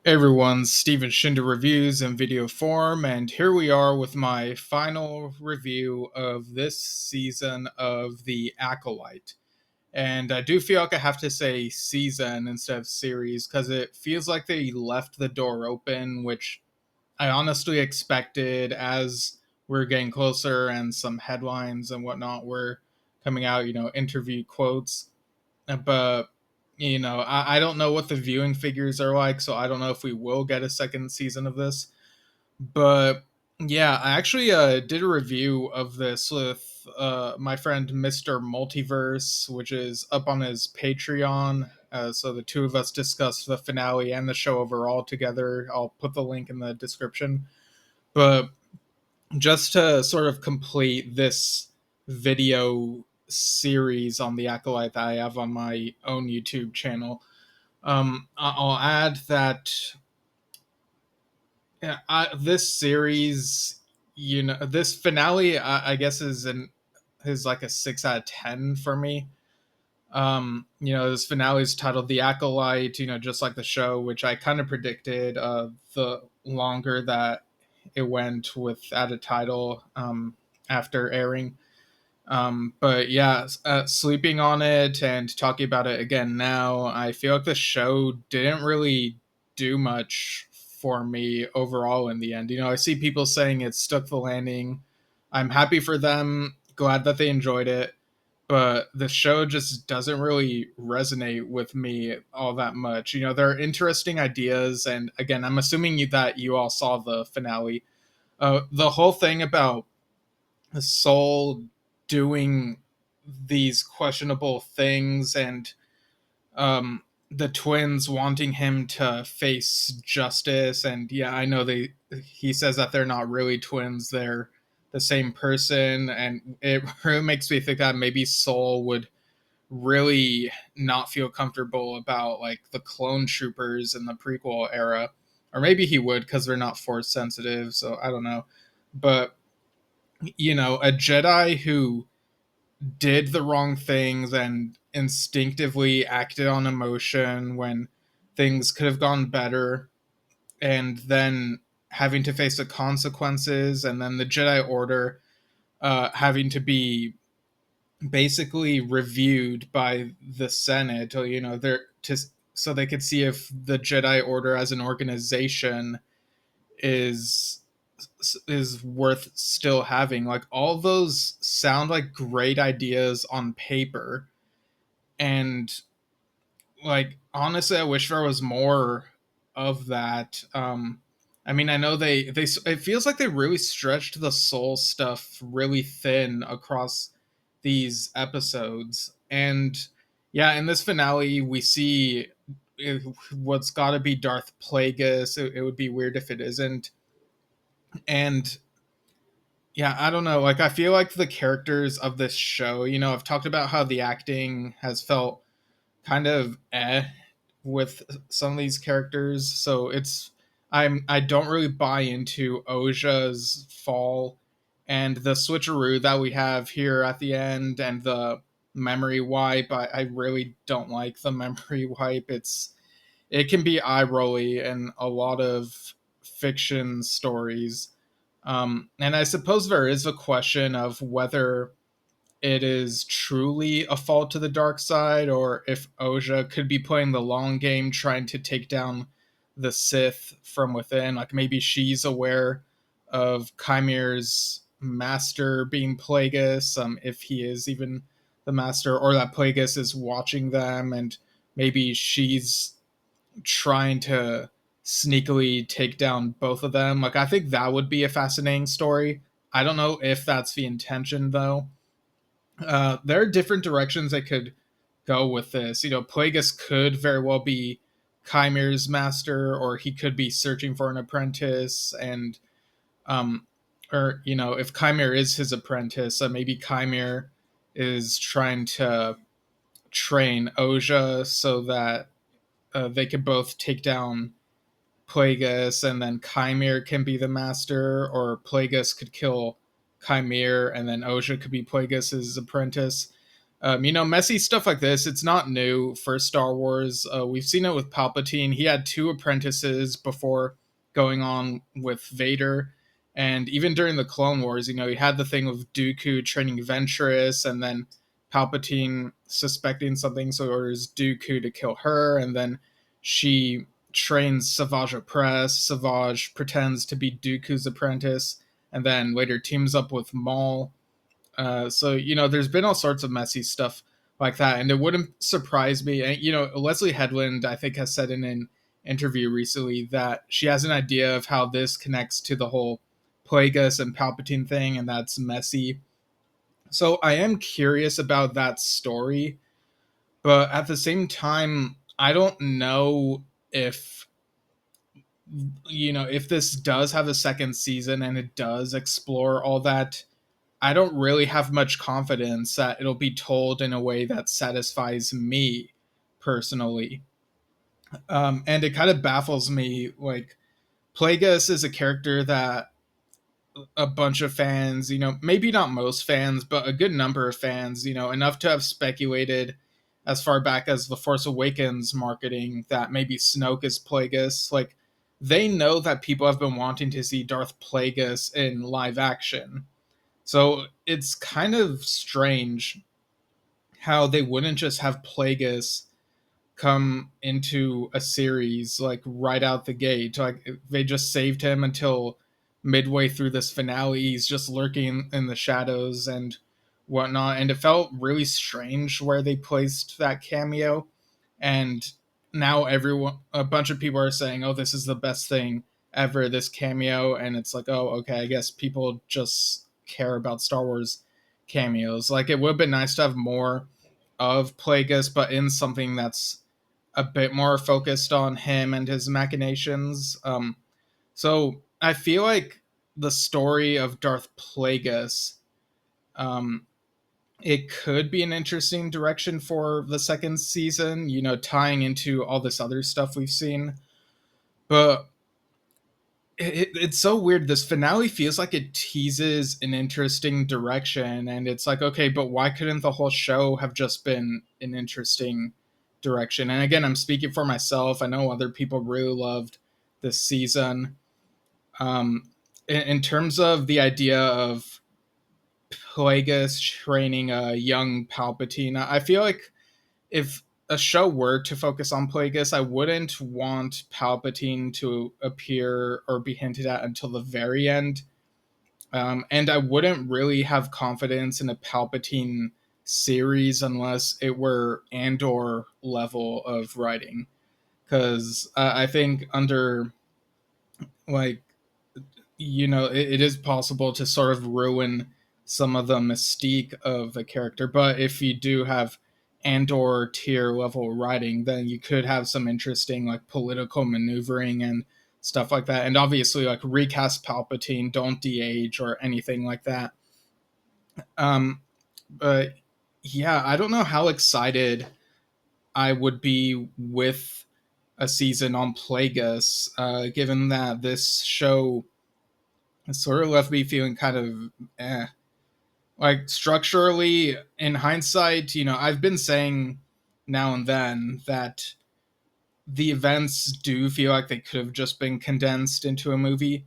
Hey everyone, Steven Shinder reviews in video form, and here we are with my final review of this season of The Acolyte. And I do feel like I have to say season instead of series because it feels like they left the door open, which I honestly expected as we're getting closer and some headlines and whatnot were coming out, interview quotes. But I don't know what the viewing figures are like, so I don't know if we will get a second season of this. But yeah, I actually did a review of this with my friend Mr. Multiverse, which is up on his Patreon. So the two of us discussed the finale and the show overall together. I'll put the link in the description. But just to sort of complete this video series on the Acolyte that I have on my own YouTube channel, I'll add that this series, this finale, I guess is like a 6 out of 10 for me. This finale is titled "The Acolyte," just like the show, which I kind of predicted. The longer that it went without a title after airing. But yeah, sleeping on it and talking about it again now, I feel like the show didn't really do much for me overall in the end. I see people saying it stuck the landing. I'm happy for them, glad that they enjoyed it, but the show just doesn't really resonate with me all that much. There are interesting ideas, and again, I'm assuming that you all saw the finale. The whole thing about Soul doing these questionable things and the twins wanting him to face justice. And yeah, I know he says that they're not really twins, they're the same person, and it really makes me think that maybe Soul would really not feel comfortable about like the clone troopers in the prequel era, or maybe he would because they're not force sensitive, so I don't know. But a Jedi who did the wrong things and instinctively acted on emotion when things could have gone better, and then having to face the consequences, and then the Jedi Order having to be basically reviewed by the Senate, or they're to so they could see if the Jedi Order as an organization is worth still having. Like, all those sound like great ideas on paper, and like, honestly, I wish there was more of that. I mean, I know they it feels like they really stretched the Soul stuff really thin across these episodes. And yeah, in this finale we see what's got to be Darth Plagueis. It would be weird if it isn't. And yeah, I don't know. Like, I feel like the characters of this show, I've talked about how the acting has felt kind of with some of these characters. So I don't really buy into Oja's fall and the switcheroo that we have here at the end, and the memory wipe. I really don't like the memory wipe. It can be eye rolly in a lot of fiction stories. And I suppose there is a question of whether it is truly a fall to the dark side, or if Oja could be playing the long game, trying to take down the Sith from within. Like, maybe she's aware of Chimere's master being Plagueis, if he is even the master, or that Plagueis is watching them, and maybe she's trying to sneakily take down both of them. Like, I think that would be a fascinating story. I don't know if that's the intention, though. There are different directions I could go with this. Plagueis could very well be Chimere's master, or he could be searching for an apprentice, and or if Chimere is his apprentice, maybe Chimere is trying to train Oja so that they could both take down Plagueis, and then Chimere can be the master, or Plagueis could kill Chimere, and then Oja could be Plagueis' apprentice. Messy stuff like this, it's not new for Star Wars. We've seen it with Palpatine. He had two apprentices before going on with Vader. And even during the Clone Wars, he had the thing with Dooku training Ventress, and then Palpatine suspecting something, so he orders Dooku to kill her, and then she trains Savage Opress. Savage pretends to be Dooku's apprentice, and then later teams up with Maul. So there's been all sorts of messy stuff like that, and it wouldn't surprise me. And Leslie Headland, I think, has said in an interview recently that she has an idea of how this connects to the whole Plagueis and Palpatine thing, and that's messy. So I am curious about that story, but at the same time, I don't know if if this does have a second season and it does explore all that. I don't really have much confidence that it'll be told in a way that satisfies me personally. And it kind of baffles me. Like, Plagueis is a character that a bunch of fans, maybe not most fans, but a good number of fans, enough to have speculated as far back as the Force Awakens marketing that maybe Snoke is Plagueis. Like, they know that people have been wanting to see Darth Plagueis in live action. So it's kind of strange how they wouldn't just have Plagueis come into a series like right out the gate. Like, they just saved him until midway through this finale. He's just lurking in the shadows and whatnot. And it felt really strange where they placed that cameo. And now a bunch of people are saying, "Oh, this is the best thing ever, this cameo." And it's like, "Oh, okay, I guess people just care about Star Wars cameos." Like, it would have been nice to have more of Plagueis, but in something that's a bit more focused on him and his machinations. So I feel like the story of Darth Plagueis, um, it could be an interesting direction for the second season, tying into all this other stuff we've seen. But it's so weird. This finale feels like it teases an interesting direction, and it's like, okay, but why couldn't the whole show have just been an interesting direction? And again, I'm speaking for myself. I know other people really loved this season. In terms of the idea of Plagueis training a young Palpatine, I feel like if a show were to focus on Plagueis, I wouldn't want Palpatine to appear or be hinted at until the very end. And I wouldn't really have confidence in a Palpatine series unless it were Andor level of writing. Because I think under, like, it is possible to sort of ruin some of the mystique of the character. But if you do have Andor tier level writing, then you could have some interesting like political maneuvering and stuff like that. And obviously, like, recast Palpatine, don't de-age or anything like that. But yeah, I don't know how excited I would be with a season on Plagueis, given that this show sort of left me feeling kind of like, structurally, in hindsight, I've been saying now and then that the events do feel like they could have just been condensed into a movie.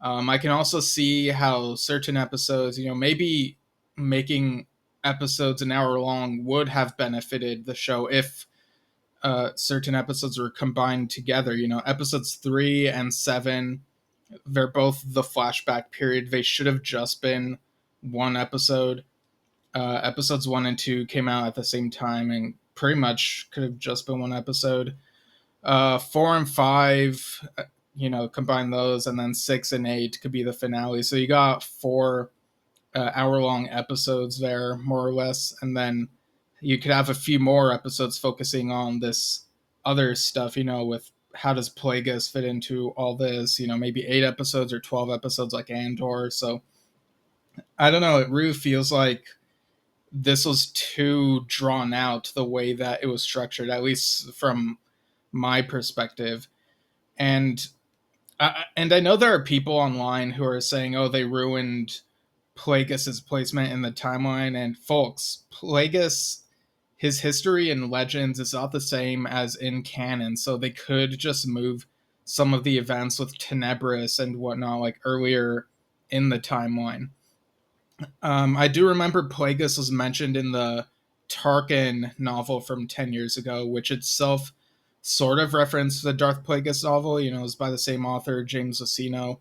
I can also see how certain episodes, maybe making episodes an hour long would have benefited the show if certain episodes were combined together. Episodes 3 and 7, they're both the flashback period. They should have just been one episode. Episodes 1 and 2 came out at the same time and pretty much could have just been one episode. 4 and 5, combine those, and then 6 and 8 could be the finale. So you got four hour long episodes there, more or less, and then you could have a few more episodes focusing on this other stuff, with how does Plagueis fit into all this, maybe 8 episodes or 12 episodes like Andor. So I don't know, it really feels like this was too drawn out the way that it was structured, at least from my perspective. And I know there are people online who are saying, "Oh, they ruined Plagueis's placement in the timeline. And folks, Plagueis, his history in Legends is not the same as in canon, so they could just move some of the events with Tenebris and whatnot like earlier in the timeline. I do remember Plagueis was mentioned in the Tarkin novel from 10 years ago, which itself sort of referenced the Darth Plagueis novel. You know, it was by the same author, James Luceno.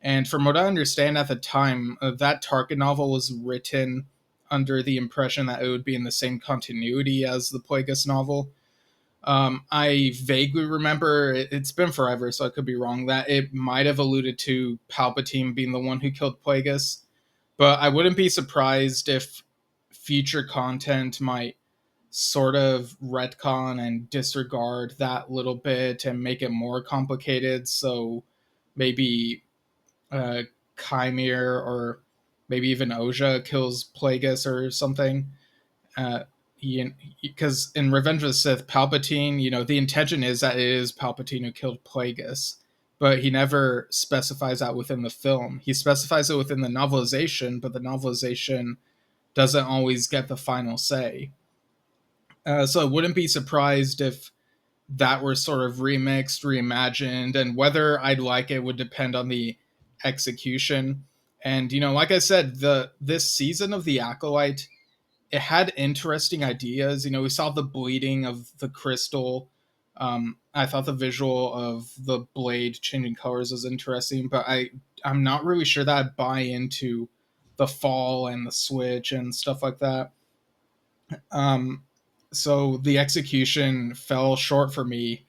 And from what I understand at the time, that Tarkin novel was written under the impression that it would be in the same continuity as the Plagueis novel. I vaguely remember, it's been forever, so I could be wrong, that it might have alluded to Palpatine being the one who killed Plagueis, but I wouldn't be surprised if future content might sort of retcon and disregard that little bit and make it more complicated. So maybe uh, Chimere or maybe even Oja kills Plagueis or something. Uh, because in Revenge of the Sith, Palpatine, you know, the intention is that it is Palpatine who killed Plagueis, but he never specifies that within the film. He specifies it within the novelization, but the novelization doesn't always get the final say. So I wouldn't be surprised if that were sort of remixed, reimagined, and whether I'd like it would depend on the execution. And you know, like I said, the this season of the Acolyte, it had interesting ideas. You know, we saw the bleeding of the crystal. I thought the visual of the blade changing colors was interesting, but I'm not really sure that I buy into the fall and the switch and stuff like that. Um, so the execution fell short for me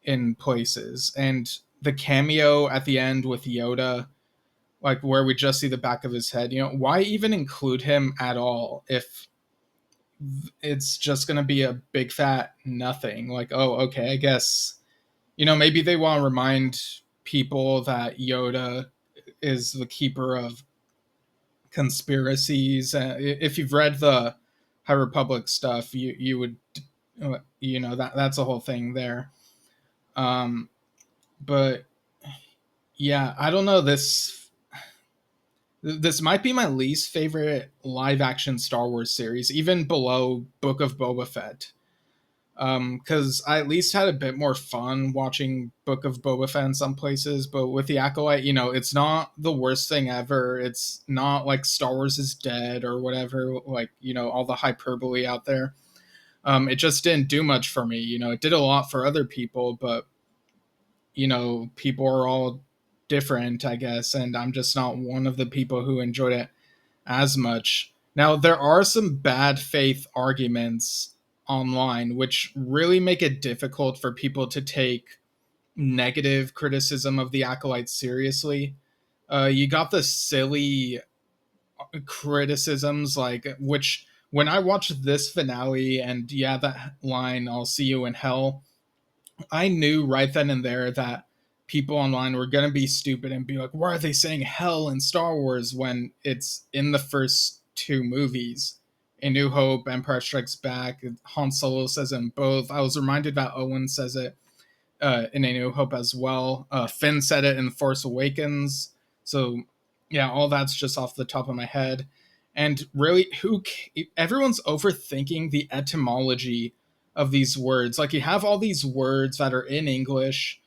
in places, and the cameo at the end with Yoda, like where we just see the back of his head. You know, why even include him at all if it's just going to be a big fat nothing? Like, oh, okay, I guess, you know, maybe they want to remind people that Yoda is the keeper of conspiracies. If you've read the High Republic stuff, you would, you know, that's a whole thing there. Um, but yeah, I don't know. This might be my least favorite live action Star Wars series, even below Book of Boba Fett. Because I at least had a bit more fun watching Book of Boba Fett in some places, but with the Acolyte, you know, it's not the worst thing ever. It's not like Star Wars is dead or whatever, like, you know, all the hyperbole out there. It just didn't do much for me. You know, it did a lot for other people, but you know, people are all different, I guess, and I'm just not one of the people who enjoyed it as much. Now, there are some bad faith arguments online which really make it difficult for people to take negative criticism of the Acolyte seriously. You got the silly criticisms, like, which when I watched this finale and yeah, that line, I'll see you in hell, I knew right then and there that people online were going to be stupid and be like, why are they saying hell in Star Wars when it's in the first two movies? A New Hope, Empire Strikes Back, Han Solo says it in both. I was reminded that Owen says it in A New Hope as well. Finn said it in Force Awakens. So, yeah, all that's just off the top of my head. And really, everyone's overthinking the etymology of these words. Like, you have all these words that are in English,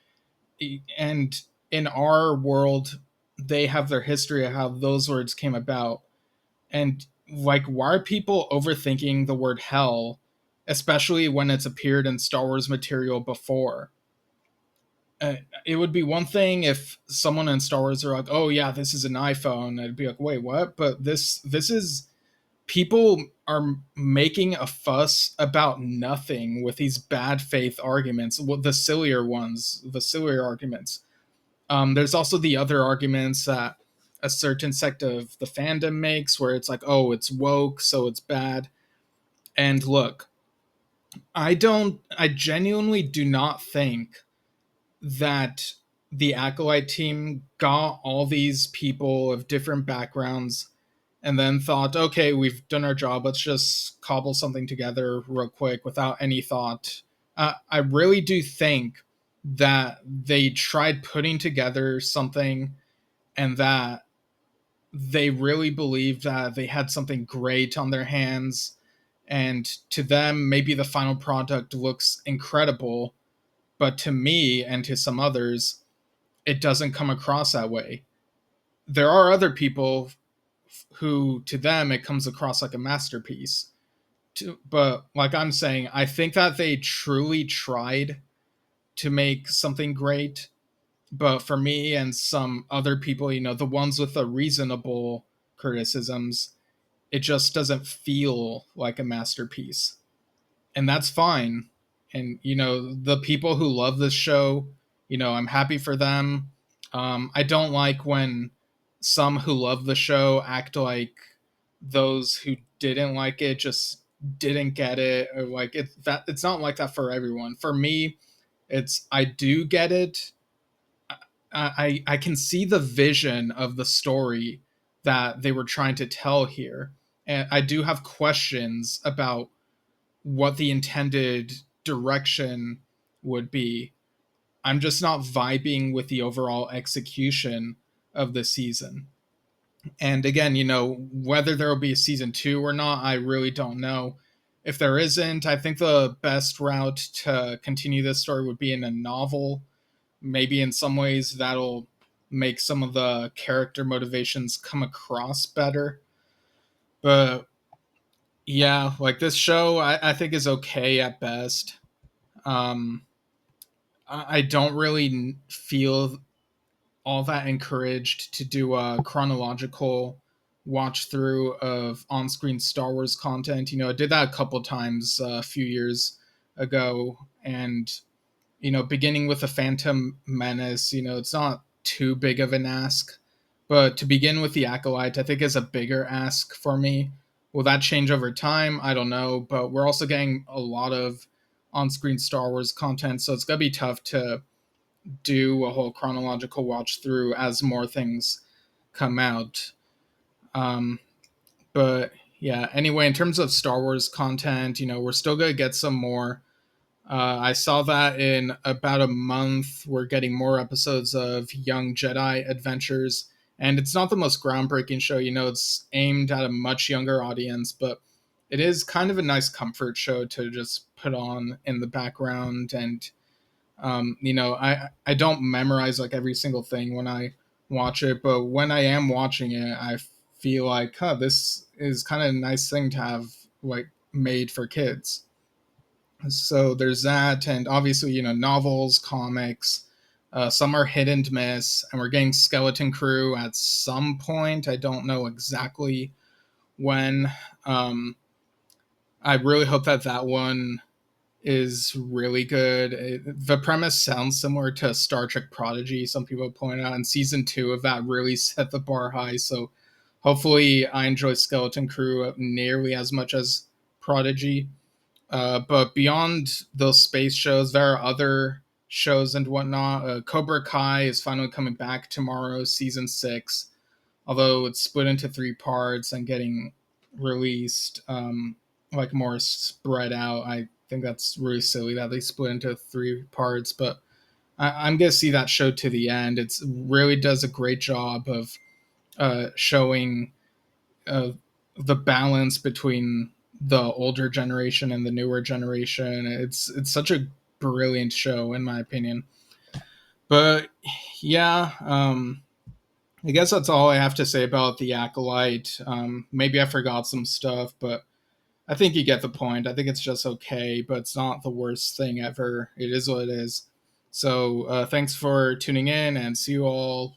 and in our world, they have their history of how those words came about. And, like, why are people overthinking the word hell, especially when it's appeared in Star Wars material before? It would be one thing if someone in Star Wars are like, "Oh yeah, this is an iPhone." I'd be like, "Wait, what?" But this is, people are making a fuss about nothing with these bad faith arguments. Well, the sillier ones, the sillier arguments. There's also the other arguments that a certain sect of the fandom makes, where it's like, "Oh, it's woke, so it's bad." And look, I genuinely do not think that the Acolyte team got all these people of different backgrounds and then thought, okay, we've done our job. Let's just cobble something together real quick without any thought. I really do think that they tried putting together something, and that they really believed that they had something great on their hands, and to them maybe the final product looks incredible, but to me and to some others it doesn't come across that way. There are other people who to them it comes across like a masterpiece. But like I'm saying, I think that they truly tried to make something great. But for me and some other people, the ones with the reasonable criticisms, it just doesn't feel like a masterpiece. And that's fine. And, the people who love this show, I'm happy for them. I don't like when some who love the show act like those who didn't like it just didn't get it, or like it's not like that for everyone. For me, it's I do get it. I can see the vision of the story that they were trying to tell here, and I do have questions about what the intended direction would be. I'm just not vibing with the overall execution of the season. And again, whether there will be a season 2 or not, I really don't know. If there isn't, I think the best route to continue this story would be in a novel. Maybe in some ways that'll make some of the character motivations come across better. But yeah, like this show, I think is okay at best. Um, I don't really feel all that encouraged to do a chronological watch through of on screen Star Wars content. I did that a couple times a few years ago, and beginning with the Phantom Menace, it's not too big of an ask, but to begin with the Acolyte, I think is a bigger ask for me. Will that change over time? I don't know, but we're also getting a lot of on-screen Star Wars content, so it's gonna be tough to do a whole chronological watch through as more things come out. Um, but yeah, anyway, in terms of Star Wars content, we're still gonna get some more. I saw that in about a month, we're getting more episodes of Young Jedi Adventures. And it's not the most groundbreaking show, it's aimed at a much younger audience, but it is kind of a nice comfort show to just put on in the background. And, I don't memorize like every single thing when I watch it, but when I am watching it, I feel like, this is kind of a nice thing to have like made for kids. So there's that, and obviously, novels, comics. Some are hit and miss, and we're getting Skeleton Crew at some point. I don't know exactly when. Um, I really hope that that one is really good. The premise sounds similar to Star Trek Prodigy. Some people point out, and season 2 of that really set the bar high. So hopefully, I enjoy Skeleton Crew nearly as much as Prodigy. But beyond those space shows, there are other shows and whatnot. Cobra Kai is finally coming back tomorrow, season 6. Although it's split into 3 parts and getting released like more spread out. I think that's really silly that they split into 3 parts. But I'm gonna see that show to the end. It's really does a great job of showing uh, the balance between the older generation and the newer generation. It's such a brilliant show in my opinion. But yeah, I guess that's all I have to say about the Acolyte. Maybe I forgot some stuff, but I think you get the point. I think it's just okay, but it's not the worst thing ever. It is what it is. So thanks for tuning in, and see you all later.